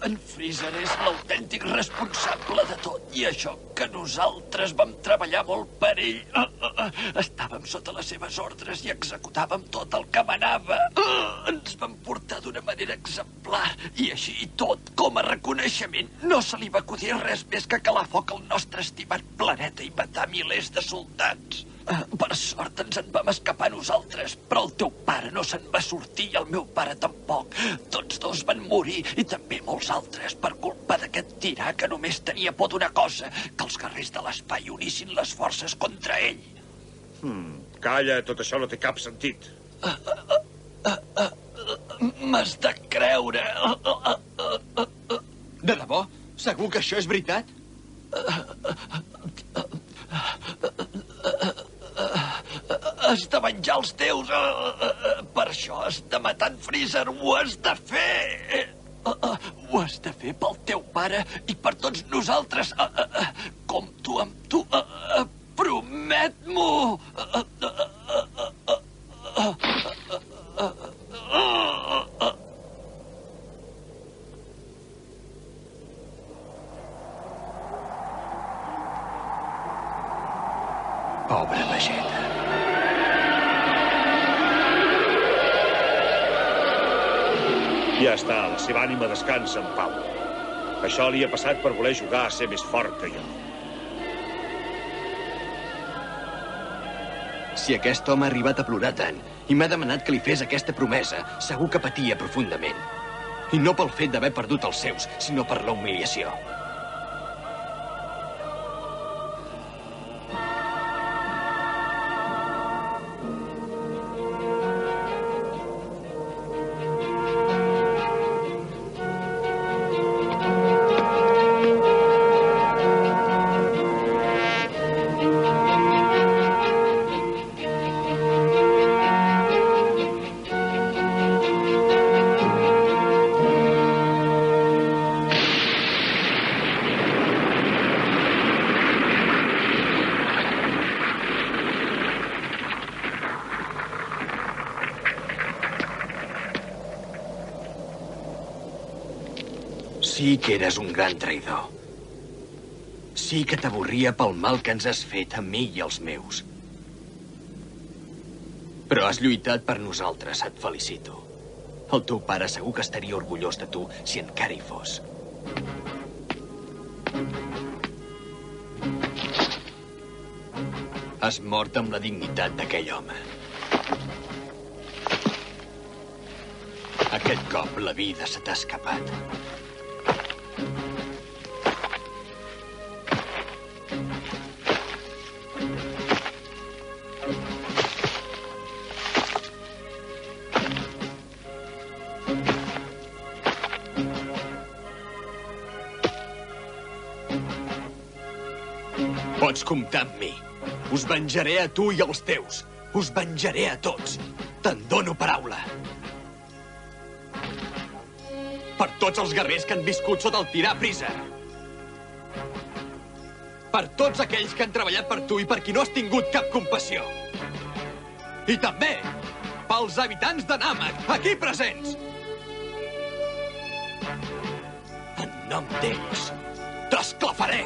En Freezer és l'autèntic responsable de tot. I això que nosaltres vam treballar molt per ell. Estàvem sota les seves ordres i executàvem tot el que manava. Ens van portar d'una manera exemplar. I així i tot, com a reconeixement, no se li va acudir res més que calar foc al nostre estimat planeta i matar milers de soldats. Per sort ens en vam escapar nosaltres, però el teu pare no se'n va sortir i el meu pare tampoc. Tots dos van morir i també molts altres per culpa d'aquest tirà que només tenia por d'una cosa, que els guerrers de l'espai unissin les forces contra ell. Calla, tot això no té cap sentit. M'has de creure. De debò? Segur que això és veritat? Has de venjar els teus. Per això has de matar en Freezer. Ho has de fer. Ho has de fer pel teu pare i per tots nosaltres. Compto amb tu. Promet-m'ho. Pobre Vegeta. Ja està, la seva ànima descansa en pau. Això li ha passat per voler jugar a ser més fort que jo. Si aquest home ha arribat a plorar tant i m'ha demanat que li fes aquesta promesa, segur que patia profundament. I no pel fet d'haver perdut els seus, sinó per la humiliació. Sí que eres un gran traïdor. Sí que t'avorria pel mal que ens has fet a mi i als meus. Però has lluitat per nosaltres, et felicito. El teu pare segur que estaria orgullós de tu si encara hi fos. Has mort amb la dignitat d'aquell home. Aquest cop la vida se t'ha escapat. Pots comptar amb mi. Us venjaré a tu i als teus. Us venjaré a tots. Te'n dono paraula. Per tots els guerrers que han viscut sota el tirà Freezer. Per tots aquells que han treballat per tu i per qui no has tingut cap compassió. I també pels habitants de Namek, aquí presents. En nom d'ells, t'esclafaré!